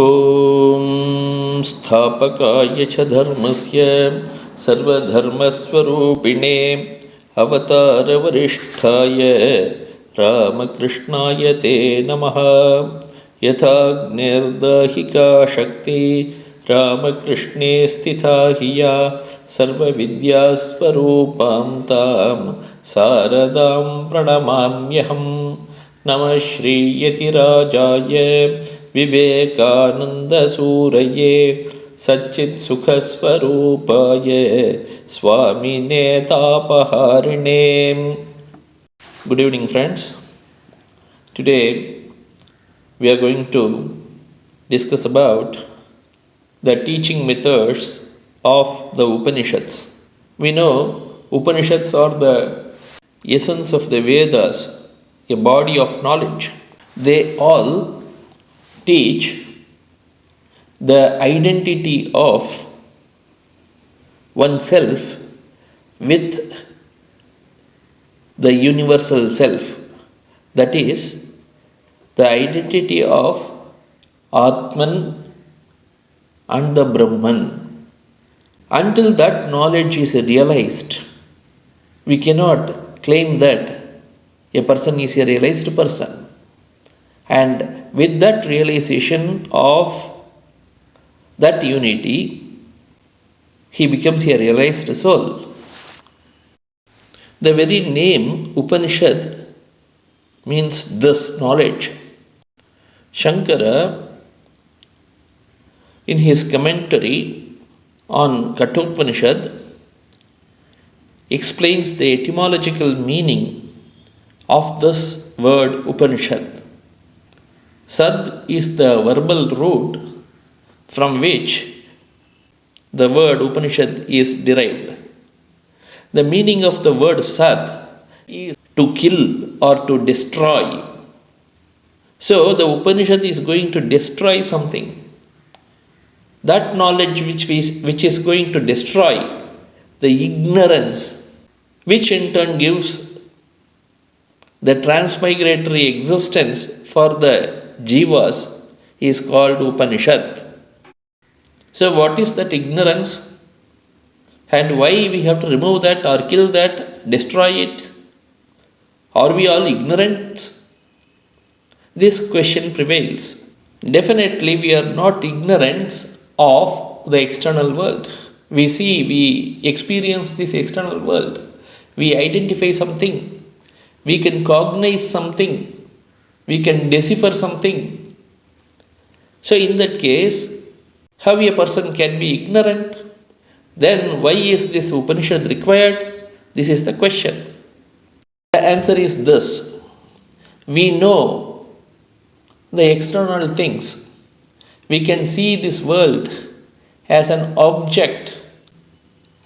ॐ स्थापकाय च धर्मस्य सर्वधर्मस्वरूपिणे अवतारवरिष्ठाय रामकृष्णाय ते नमः। यथाग्निर्दाहिका शक्ति रामकृष्णे स्थिता हि या सर्वविद्यास्वरूपां तां शारदां प्रणमाम्यहम्। नमः श्रीयतिराजाय विवेकानन्दसूरये सच्चित्सुखस्वरूपाय स्वामिने तापहारिणे. Good evening, friends. Today we are going to discuss about the teaching methods of the Upanishads. We know Upanishads are the essence of the Vedas, a body of knowledge. They all teach the identity of oneself with the universal self, that is, the identity of Atman and the Brahman. Until that knowledge is realized, we cannot claim that a person is a realized person. And with that realization of that unity, he becomes a realized soul. The very name Upanishad means this knowledge. Shankara, in his commentary on Kathopanishad, explains the etymological meaning of this word Upanishad. Sad is the verbal root from which the word Upanishad is derived. The meaning of the word Sad is to kill or to destroy. So the Upanishad is going to destroy something. That knowledge which is going to destroy the ignorance, which in turn gives the transmigratory existence for the jivas, is called Upanishad. So what is that ignorance, and why we have to remove that or kill that, destroy it? Are we all ignorant? This question prevails. Definitely we are not ignorant of the external world. We see, we experience this external world. We identify something. We can cognize something. We can decipher something. So in that case, how a person can be ignorant? Then why is this Upanishad required? This is the question. The answer is this. We know the external things. We can see this world as an object.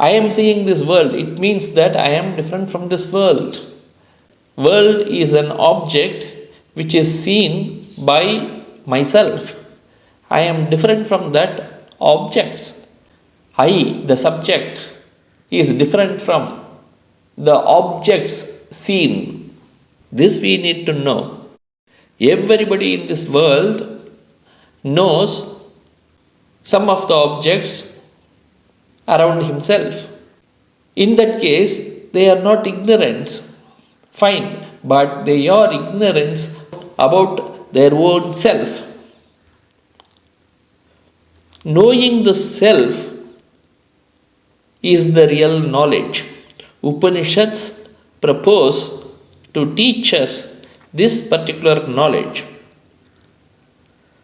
I am seeing this world. It means that I am different from this world. World is an object which is seen by myself. I am different from that objects. I, the subject, is different from the objects seen. This we need to know. Everybody in this world knows some of the objects around himself. In that case, they are not ignorant. Fine, but they are ignorant about their own self. Knowing the self is the real knowledge. Upanishads propose to teach us this particular knowledge.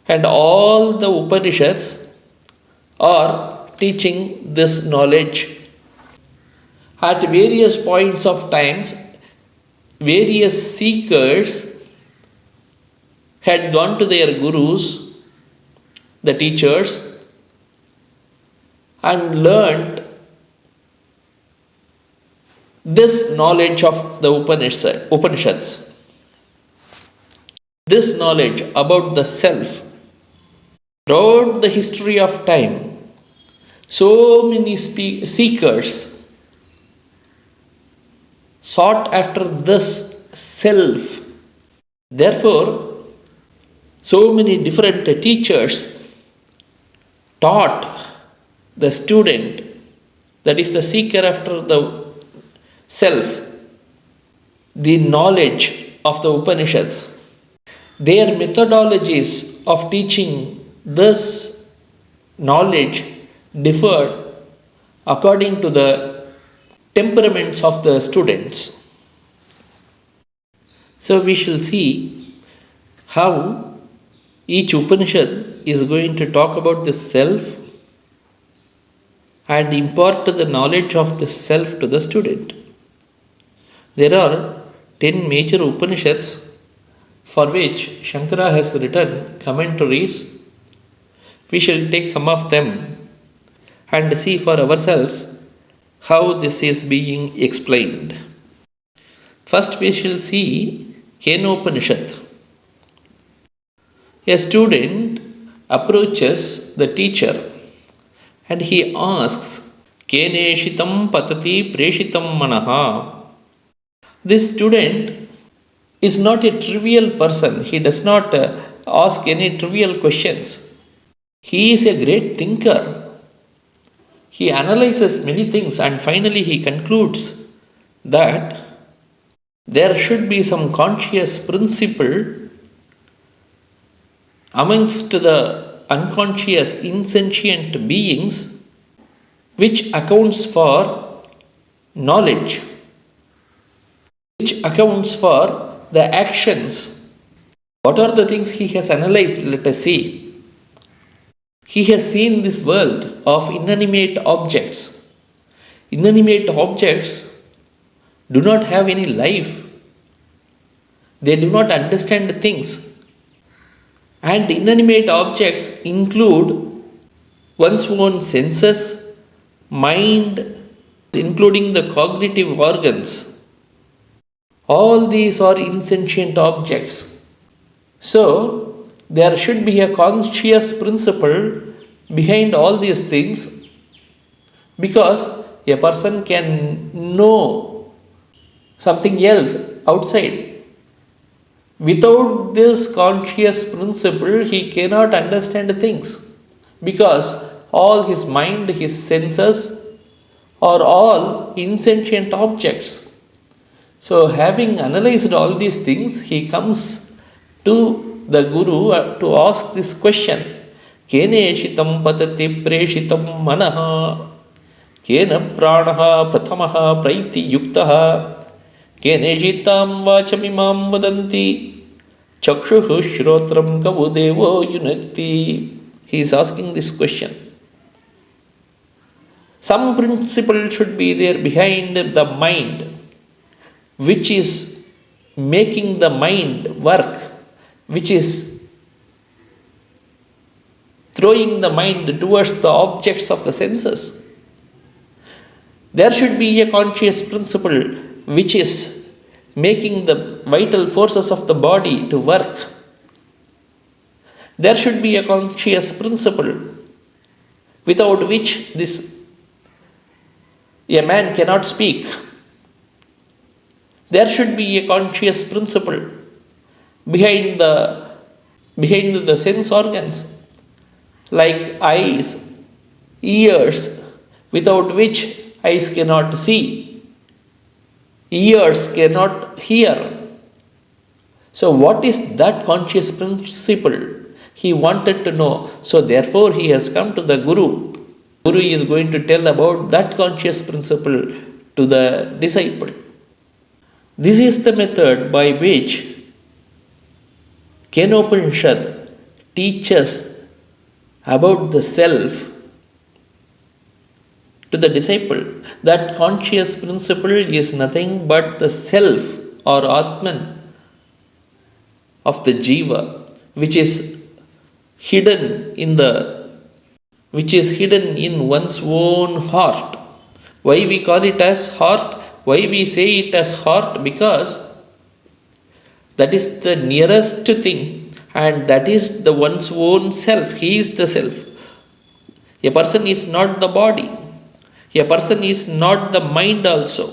And all the Upanishads are teaching this knowledge. At various points of times, various seekers had gone to their gurus, the teachers, and learned this knowledge of the Upanishads. This knowledge about the self. Throughout the history of time, so many seekers sought after this self. Therefore, so many different teachers taught the student, that is the seeker after the self, the knowledge of the Upanishads. Their methodologies of teaching this knowledge differed according to the temperaments of the students. So we shall see how each Upanishad is going to talk about the self and impart the knowledge of the self to the student. There are 10 major Upanishads for which Shankara has written commentaries. We shall take some of them and see for ourselves how this is being explained. First, we shall see Kenopanishad. A student approaches the teacher and he asks, Keneshitam patati preshitam manaha. This student is not a trivial person. He does not ask any trivial questions. He is a great thinker. He analyzes many things and finally he concludes that there should be some conscious principle amongst the unconscious insentient beings which accounts for knowledge, which accounts for the actions. What are the things he has analyzed? Let us see. He has seen this world of inanimate objects. Inanimate objects do not have any life. They do not understand things. And inanimate objects include one's own senses, mind, including the cognitive organs. All these are insentient objects. So, there should be a conscious principle behind all these things, because a person can know something else outside. Without this conscious principle, he cannot understand things, because all his mind, his senses are all insentient objects. So, having analyzed all these things, he comes to the Guru to ask this question: Keneshitam patati preshitam manaha, kena pranaha prathamaha praiti yuktaha, keneshitam vachamimam vadanti, chakshuhu shrotram kavudevo yunakti. He is asking this question. Some principle should be there behind the mind, which is making the mind work, which is throwing the mind towards the objects of the senses. There should be a conscious principle which is making the vital forces of the body to work. There should be a conscious principle without which a man cannot speak. There should be a conscious principle behind the sense organs, like eyes, ears, without which eyes cannot see, ears cannot hear. So what is that conscious principle? He wanted to know. So therefore he has come to the Guru. Guru is going to tell about that conscious principle to the disciple. This is the method by which Kenopanishad teaches about the self to the disciple. That conscious principle is nothing but the self or Atman of the Jiva, which is hidden in one's own heart. Why we call it as heart? Why we say it as heart? Because that is the nearest thing, and that is the one's own self. He is the self. A person is not the body. A person is not the mind also.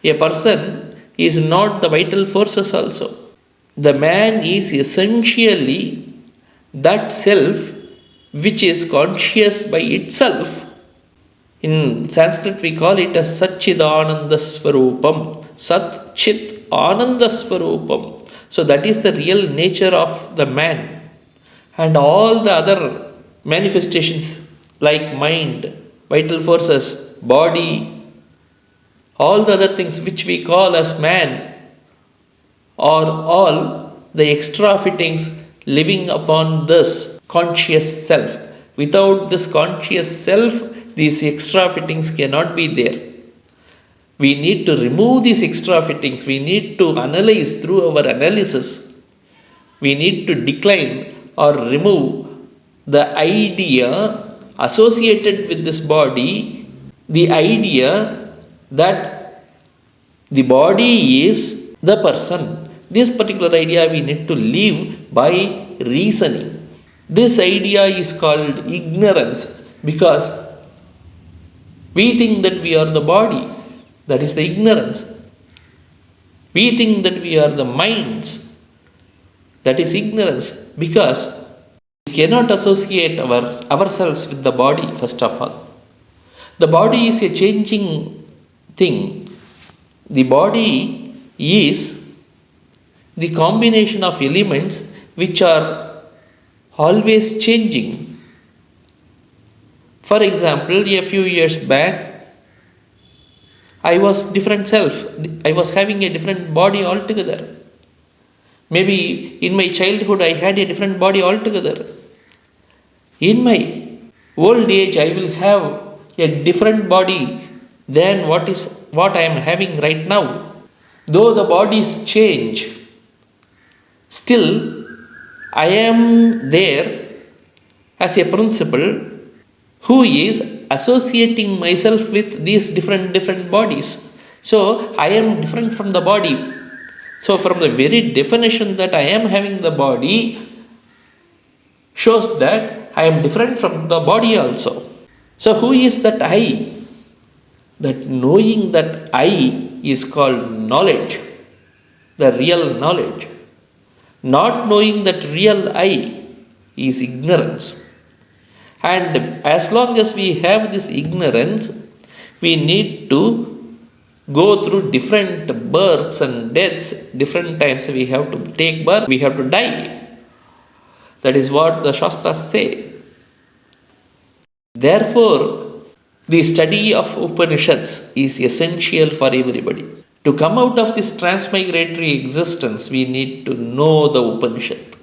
A person is not the vital forces also. The man is essentially that self which is conscious by itself. In Sanskrit we call it as Satchidananda Swarupam. Sat Chit Ananda Swarupam. So that is the real nature of the man. And all the other manifestations like mind, vital forces, body, all the other things which we call as man are all the extra fittings living upon this conscious self. Without this conscious self, these extra fittings cannot be there. We need to remove these extra fittings. We need to analyze through our analysis. We need to decline or remove the idea associated with this body, the idea that the body is the person. This particular idea we need to leave by reasoning. This idea is called ignorance because we think that we are the body. That is the ignorance. We think that we are the minds. That is ignorance because we cannot associate ourselves with the body, first of all. The body is a changing thing. The body is the combination of elements which are always changing. For example, a few years back, I was different self. I was having a different body altogether. Maybe in my childhood I had a different body altogether. In my old age I will have a different body than what I am having right now. Though the bodies change, still I am there as a principle who is associating myself with these different bodies. So I am different from the body. So from the very definition that I am having the body shows that I am different from the body also. So who is that I? That knowing that I is called knowledge, the real knowledge. Not knowing that real I is ignorance. And as long as we have this ignorance, we need to go through different births and deaths. Different times we have to take birth, we have to die. That is what the Shastras say. Therefore, the study of Upanishads is essential for everybody. To come out of this transmigratory existence, we need to know the Upanishad.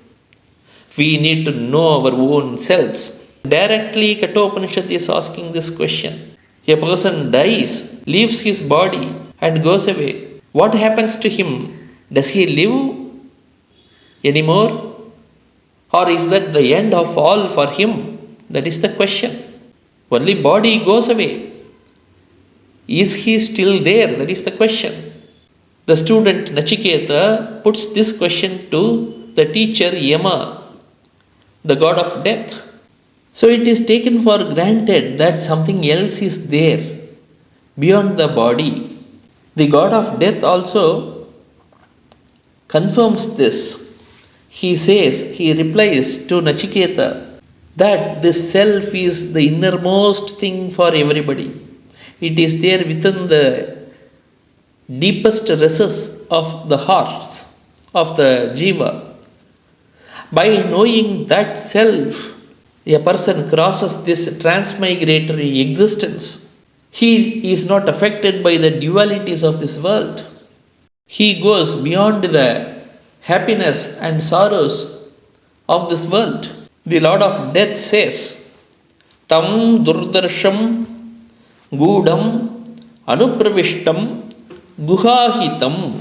We need to know our own selves. Directly, Kathopanishad is asking this question. A person dies, leaves his body and goes away. What happens to him? Does he live anymore? Or is that the end of all for him? That is the question. Only body goes away. Is he still there? That is the question. The student Nachiketa puts this question to the teacher Yama, the god of death. So it is taken for granted that something else is there beyond the body. The god of death also confirms this. He says, he replies to Nachiketa that this self is the innermost thing for everybody. It is there within the deepest recesses of the hearts of the jiva. By knowing that self, a person crosses this transmigratory existence. He is not affected by the dualities of this world. He goes beyond the happiness and sorrows of this world. The Lord of Death says, Tam durdarsham gudam anupravishtam guhahitam.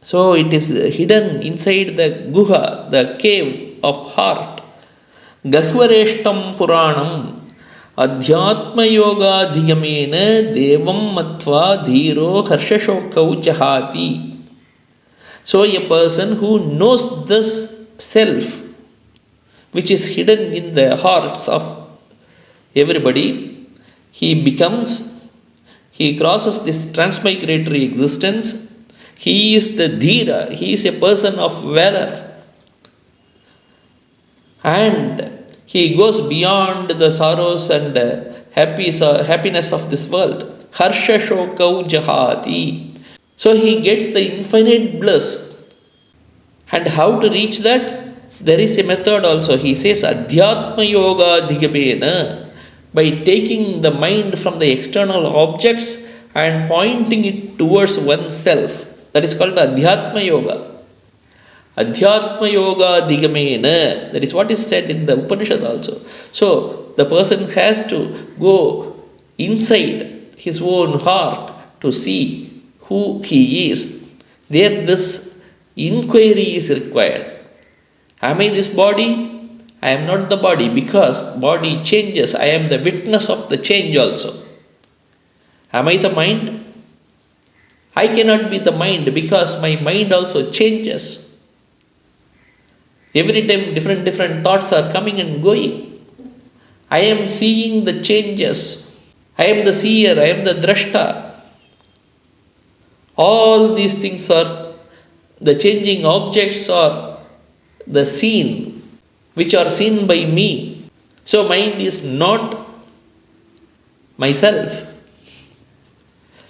So it is hidden inside the guha, the cave of heart. Gahvareshtam puranam adhyatma yoga dhigamena devam matva dhiro harshashokau jahati. So a person who knows this self, which is hidden in the hearts of everybody, he crosses this transmigratory existence. He is the dhira, he is a person of valor. And He goes beyond the sorrows and happiness of this world. Harsha shokau jahati. So he gets the infinite bliss. And how to reach that? There is a method also. He says Adhyatma Yoga Dhigamena, by taking the mind from the external objects and pointing it towards oneself. That is called Adhyatma Yoga. Adhyatma Yoga Dhigamena. That is what is said in the Upanishad also. So the person has to go inside his own heart to see who he is. There this inquiry is required. Am I this body? I am not the body, because body changes. I am the witness of the change also. Am I the mind? I cannot be the mind, because my mind also changes. Every time different thoughts are coming and going. I am seeing the changes. I am the seer, I am the drashta. All these things are the changing objects, or the scene which are seen by me. So mind is not myself.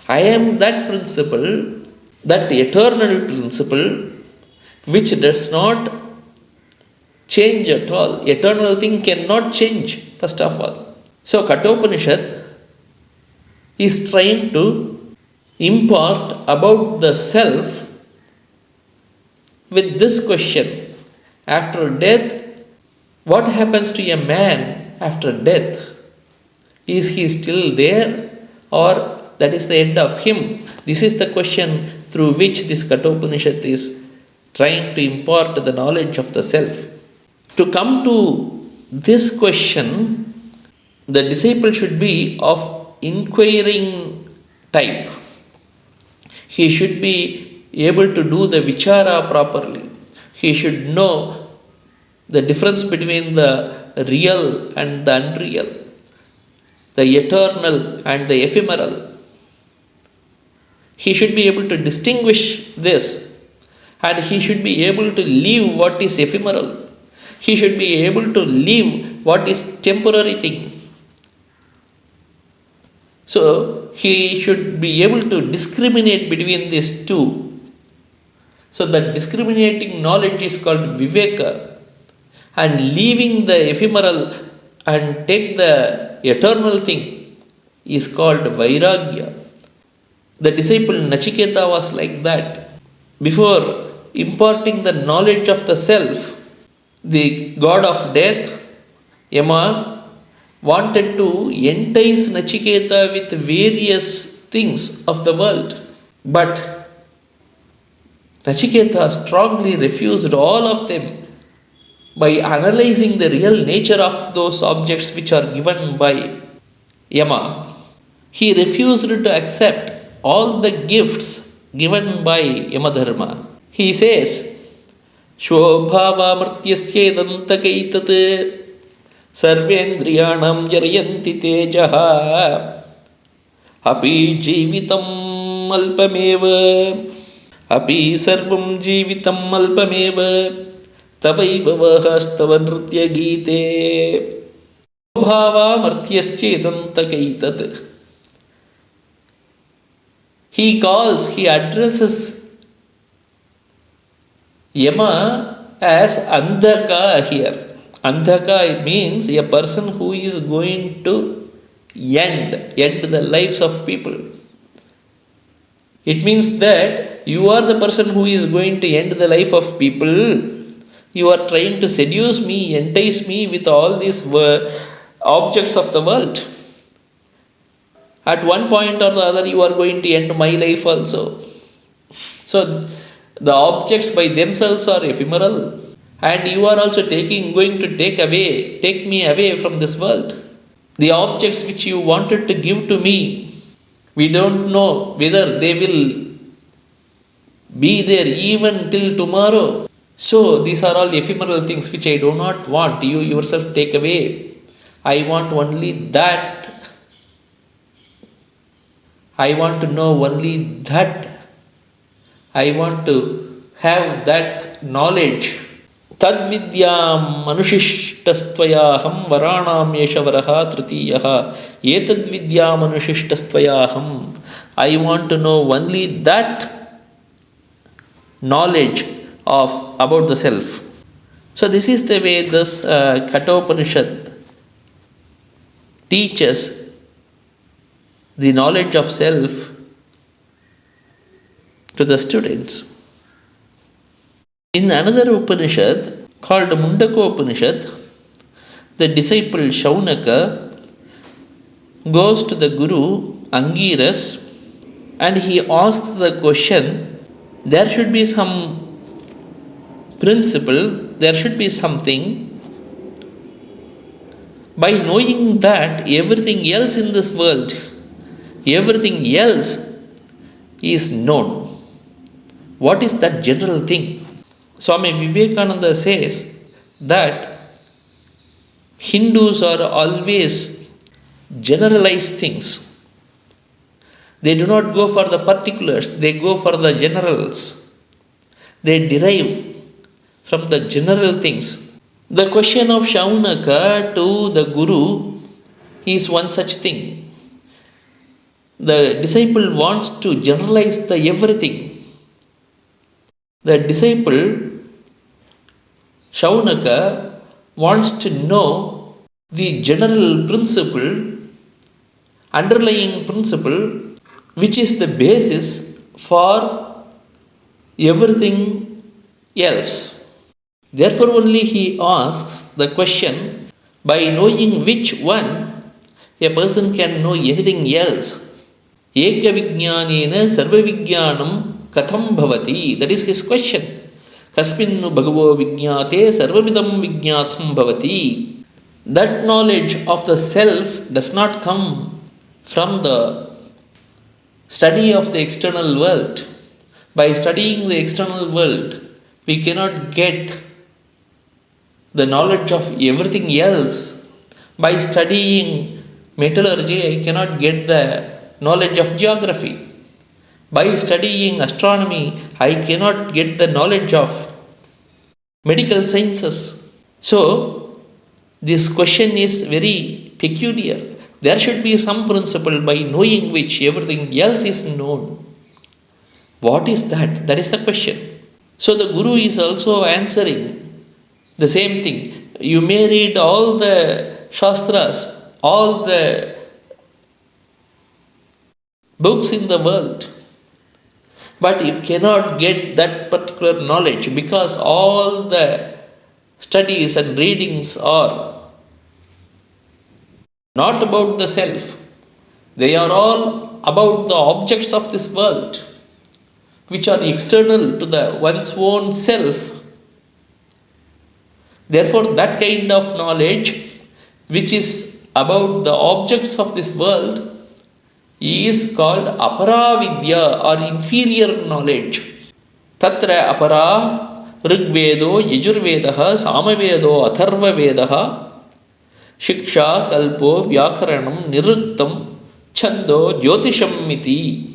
I am that principle, that eternal principle, which does not change at all. Eternal thing cannot change, first of all. So Kathopanishad is trying to impart about the self with this question. After death, what happens to a man after death? Is he still there, or that is the end of him? This is the question through which this Kathopanishad is trying to impart the knowledge of the self. To come to this question, the disciple should be of inquiring type. He should be able to do the vichara properly. He should know the difference between the real and the unreal, the eternal and the ephemeral. He should be able to distinguish this, and he should be able to leave what is ephemeral. He should be able to leave what is temporary thing. So he should be able to discriminate between these two. So that discriminating knowledge is called viveka. And leaving the ephemeral and take the eternal thing is called vairagya. The disciple Nachiketa was like that. Before imparting the knowledge of the self, the god of death, Yama, wanted to entice Nachiketa with various things of the world. But Nachiketa strongly refused all of them. By analyzing the real nature of those objects which are given by Yama, he refused to accept all the gifts given by Yamadharma. He says, Shobhava mrityasyedantakaitat sarvendriyanam jarayanti tejaha api jivitam alpameva api sarvam jivitam alpameva Tavaivavahastava nritya gite bhava martyasya idantakaitat. He addresses Yama as Andhaka here. Andhaka means a person who is going to end the lives of people. It means that you are the person who is going to end the life of people. You are trying to seduce me, entice me with all these objects of the world. At one point or the other, you are going to end my life also. So, the objects by themselves are ephemeral, and you are also going to take me away from this world. The objects which you wanted to give to me, we don't know whether they will be there even till tomorrow. So these are all ephemeral things which I do not want. You yourself take away. I want only that. I want to know only that. I want to have that knowledge. तद्विद्यां मनुशिष्टस्त्वयाहं वराणां येषवरः तृतीयः एतद्विद्यामनुशिष्टस्त्वयाहं I want to know only that knowledge of about the self. So this is the way this Kathopanishad teaches the knowledge of self to the students. In another Upanishad called Mundaka Upanishad, the disciple Shaunaka goes to the Guru Angiras and he asks the question, there should be some principle, there should be something. By knowing that everything else in this world, everything else is known. What is that general thing? Swami Vivekananda says that Hindus are always generalize things. They do not go for the particulars, they go for the generals. They derive from the general things. The question of Shaunaka to the Guru is one such thing. The disciple wants to generalize the everything. The disciple Shaunaka wants to know the general principle, underlying principle, which is the basis for everything else. Therefore only he asks the question, by knowing which one a person can know anything else. Eka vijnanena sarva vijnanam katham bhavati. That is his question. Kasminnu bhagavo vijnate sarvamidam vijnatham bhavati. That knowledge of the self does not come from the study of the external world. By studying the external world, we cannot get the knowledge of everything else. By studying metallurgy, I cannot get the knowledge of geography. By studying astronomy, I cannot get the knowledge of medical sciences. So, this question is very peculiar. There should be some principle by knowing which everything else is known. What is that? That is the question. So the Guru is also answering the same thing. You may read all the Shastras, all the books in the world, but you cannot get that particular knowledge because all the studies and readings are not about the self. They are all about the objects of this world, which are external to the one's own self. Therefore, that kind of knowledge, which is about the objects of this world, is called aparavidya or inferior knowledge. Tatra apara rigvedo yajurvedaha samavedo atharvavedaha shiksha kalpo vyakaranam niruktam chando jyotisham miti.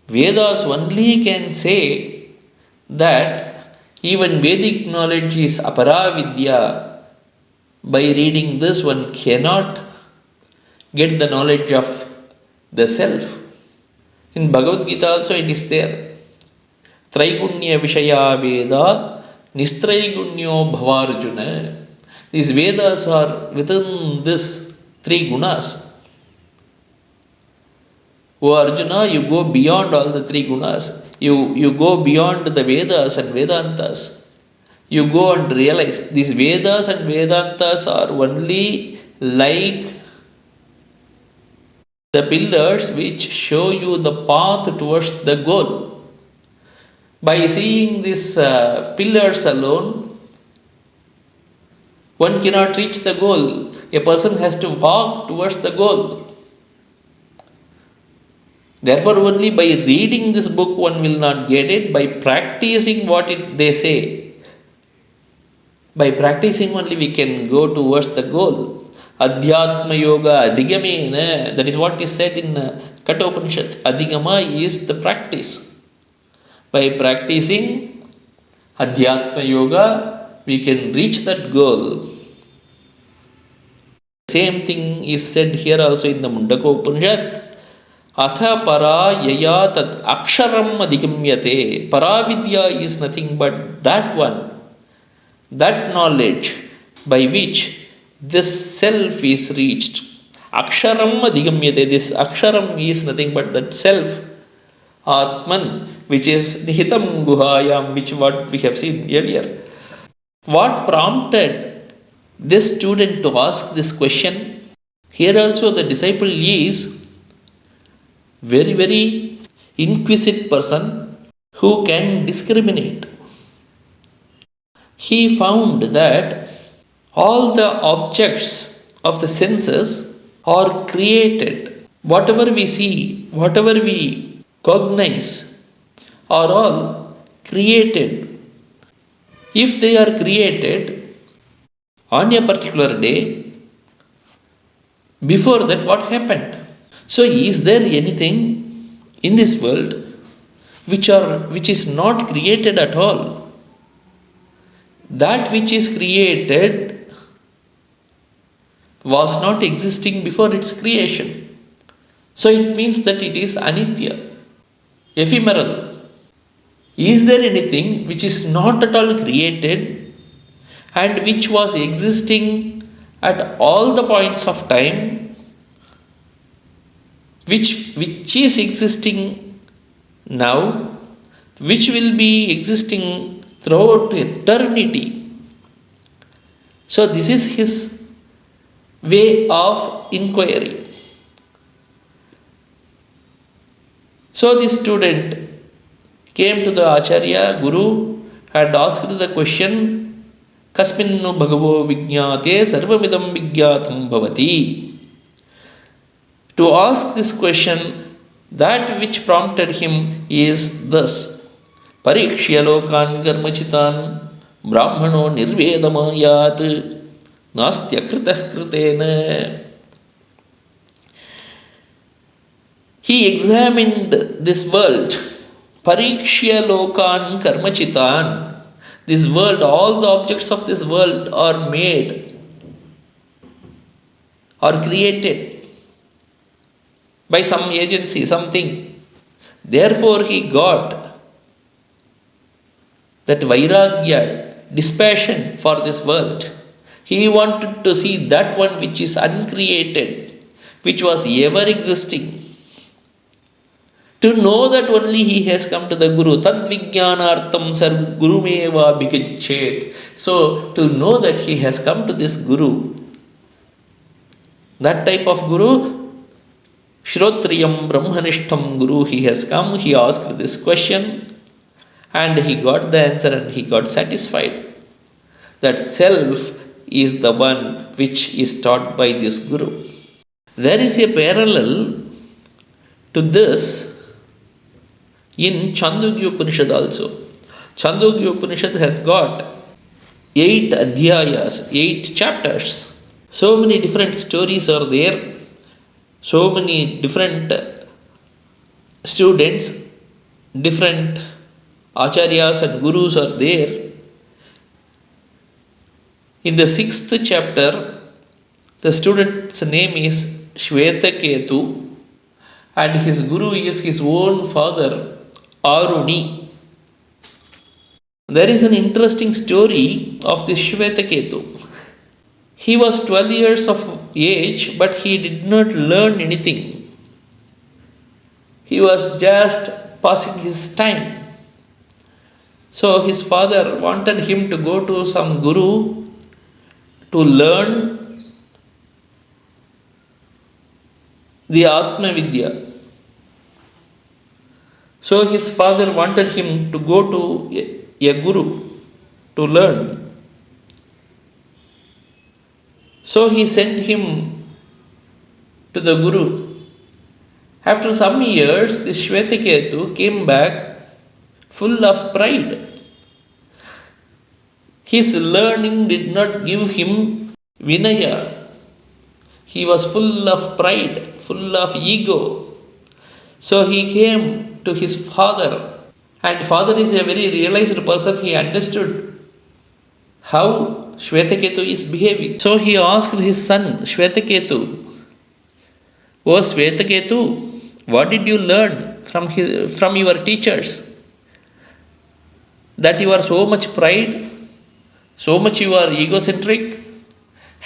Vedas only can say that even Vedic knowledge is aparavidya. By reading this, one cannot get the knowledge of the self. In Bhagavad Gita also it is there. Traigunya Vishaya Veda Nistraigunyo Bhavarjuna. These Vedas are within this three gunas. O Arjuna, you go beyond all the three gunas. You go beyond the Vedas and Vedantas. You go and realize these Vedas and Vedantas are only like the pillars which show you the path towards the goal. By seeing these pillars alone, one cannot reach the goal. A person has to walk towards the goal. Therefore, only by reading this book one will not get it. By practicing what they say, by practicing only we can go towards the goal. Adhyatma yoga adhigamena, that is what is said in Kathopanishad. Adhigama is the practice. By practicing Adhyatma yoga, we can reach that goal. Same thing is said here also in the Mundaka Upanishad. Atha para yaya tat aksharam adhigamyate. Paravidya is nothing but that one, that knowledge by which this self is reached. Aksharam adhigamyate. This aksharam is nothing but that self, Atman, which is Nihitam Guhayam, which what we have seen earlier. What prompted this student to ask this question? Here also the disciple is very inquisitive person who can discriminate. He found that all the objects of the senses are created. Whatever we see, whatever we cognize are all created. If they are created on a particular day, before that what happened? So is there anything in this world which is not created at all? That which is created was not existing before its creation. So it means that it is anitya, ephemeral. Is there anything which is not at all created and which was existing at all the points of time, which is existing now, which will be existing throughout eternity? So this is his way of inquiry. So the student came to the Acharya, Guru, and asked the question, Kasminnu Bhagavo Vijñāte Sarvamidam Vijñātam Bhavati. To ask this question, that which prompted him is thus: Parikshya lokan karmachitan brahmano nirvedamayat nastya kritah kritena. He examined this world. Parikshya lokan karmachitan. This world, all the objects of this world are made, are created by some agency, something. Therefore, he got that vairagya, dispassion for this world. He wanted to see that one which is uncreated, which was ever existing. To know that only he has come to the Guru. Tad vijnanartam sarv gurumeva bhigachet. So, to know that he has come to this Guru, that type of Guru, Shrotriyam Brahmanishtam Guru, he has come, he asked this question, and he got the answer and he got satisfied. That self is the one which is taught by this Guru. There is a parallel to this in Chandogya Upanishad also. Chandogya Upanishad has got 8 adhyayas, 8 chapters. So many different stories are there. So many different students, different acharyas and gurus are there. In the 6th chapter, the student's name is Shvetaketu and his guru is his own father, Aruni. There is an interesting story of this Shvetaketu. He was 12 years of age, but he did not learn anything. He was just passing his time. So his father wanted him to go to some guru to learn the Atma Vidya. So his father wanted him to go to a guru to learn. So he sent him to the Guru. After some years, this Shvetaketu came back full of pride. His learning did not give him Vinaya. He was full of pride, full of ego. So he came to his father, and father is a very realized person. He understood how Shvetaketu is behaving. So he asked his son Shvetaketu, "O Shvetaketu, what did you learn from your teachers that you are so much pride, so much you are egocentric?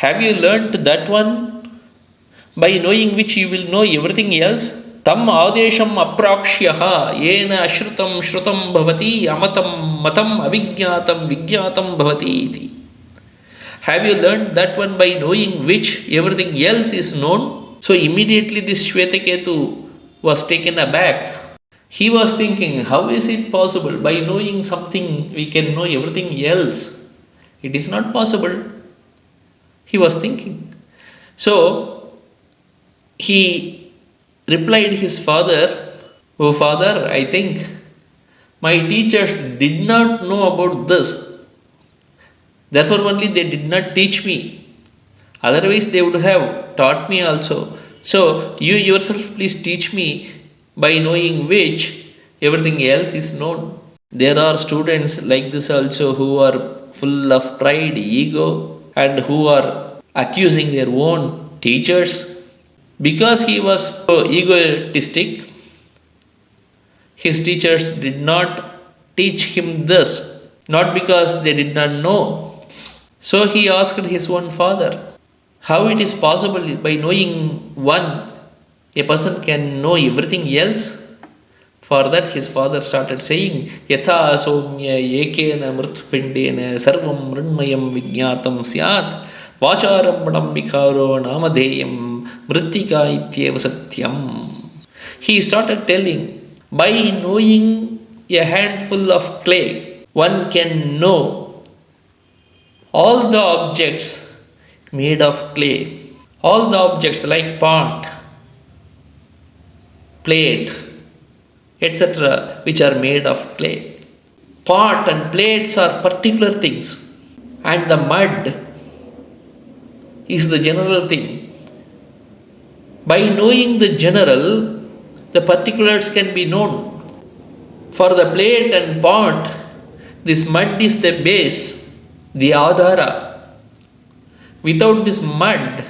Have you learnt that one by knowing which you will know everything else? Tam adesham aprakshyaha yena ashrutam shrutam bhavati amatam matam avijñatam vijñatam bhavati iti." Have you learned that one by knowing which everything else is known? So immediately this Shvetaketu was taken aback. He was thinking, how is it possible? By knowing something, we can know everything else. It is not possible. He was thinking. So he replied his father, "Oh father, I think my teachers did not know about this. Therefore only they did not teach me. Otherwise they would have taught me also. So you yourself please teach me by knowing which everything else is known." There are students like this also who are full of pride, ego, and who are accusing their own teachers. Because he was so egotistic, his teachers did not teach him this, not because they did not know. So he asked his own father, how it is possible by knowing one, a person can know everything else? For that his father started saying, "Yatha somya ekena mritpindena sarvam mrinmayam vijñatam syat vacharambadam vikaro namadeyam mritika ityeva satyam." He started telling, by knowing a handful of clay, one can know all the objects made of clay. All the objects like pot, plate, etc., which are made of clay. Pot and plates are particular things, and the mud is the general thing. By knowing the general, the particulars can be known. For the plate and pot, this mud is the base, the adhara. Without this mud,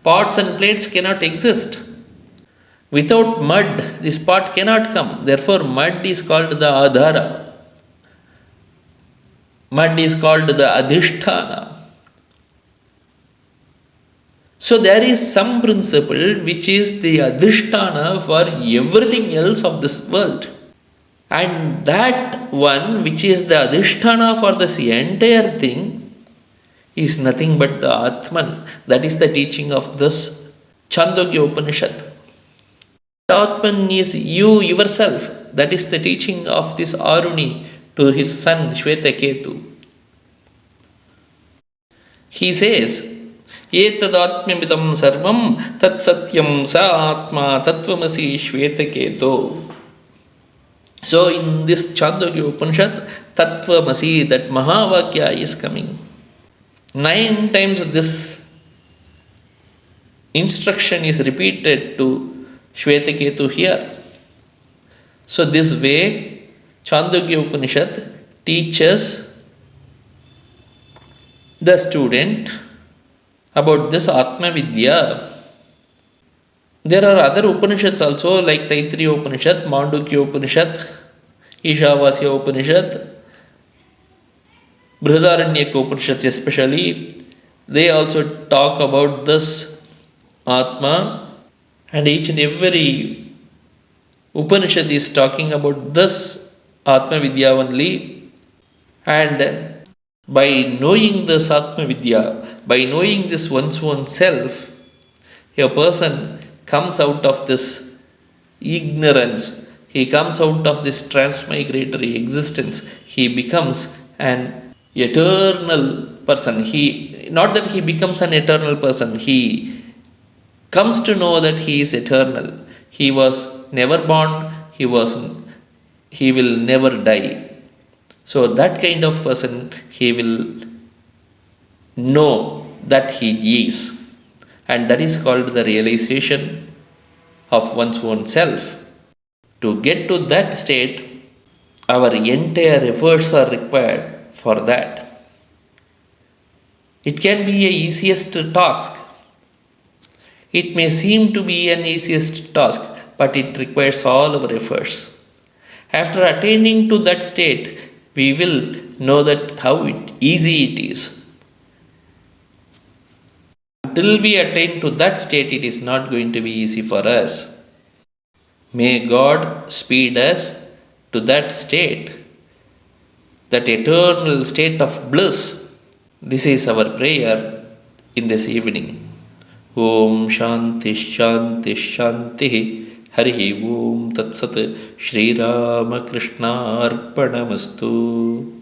pots and plates cannot exist. Without mud, this pot cannot come. Therefore, mud is called the adhara. Mud is called the adhisthana. So there is some principle which is the adhisthana for everything else of this world. And that one which is the adhisthana for this entire thing is nothing but the Atman. That is the teaching of this Chandogya Upanishad. Atman is you yourself. That is the teaching of this Aruni to his son Shvetaketu. He says, "Etadatmyamidam sarvam tat satyam sa atma tattvamasi Shvetaketu." So in this Chandogya Upanishad, Tattvamasi, that Mahavakya is coming. 9 times this instruction is repeated to Shvetaketu here. So this way, Chandogya Upanishad teaches the student about this Atma Vidya. There are other Upanishads also, like Taittiriya Upanishad, Mandukya Upanishad, Ishavasya Upanishad, Brihadaranyaka Upanishad especially. They also talk about this Atma, and each and every Upanishad is talking about this Atma Vidya only. And by knowing this Atma Vidya, by knowing this one's own self, a person comes out of this ignorance, he comes out of this transmigratory existence, he becomes an eternal person. Not that he becomes an eternal person, he comes to know that he is eternal. He was never born, he will never die. So that kind of person, he will know that he is. And that is called the realization of one's own self. To get to that state, our entire efforts are required for that. It can be a easiest task. It may seem to be an easiest task, but it requires all our efforts. After attaining to that state, we will know that how easy it is. Until we attain to that state, it is not going to be easy for us. May God speed us to that state, that eternal state of bliss. This is our prayer in this evening. Om Shanti Shanti Shanti. Hari Om Tat Sat. Shri Rama Krishna Arpanamastu.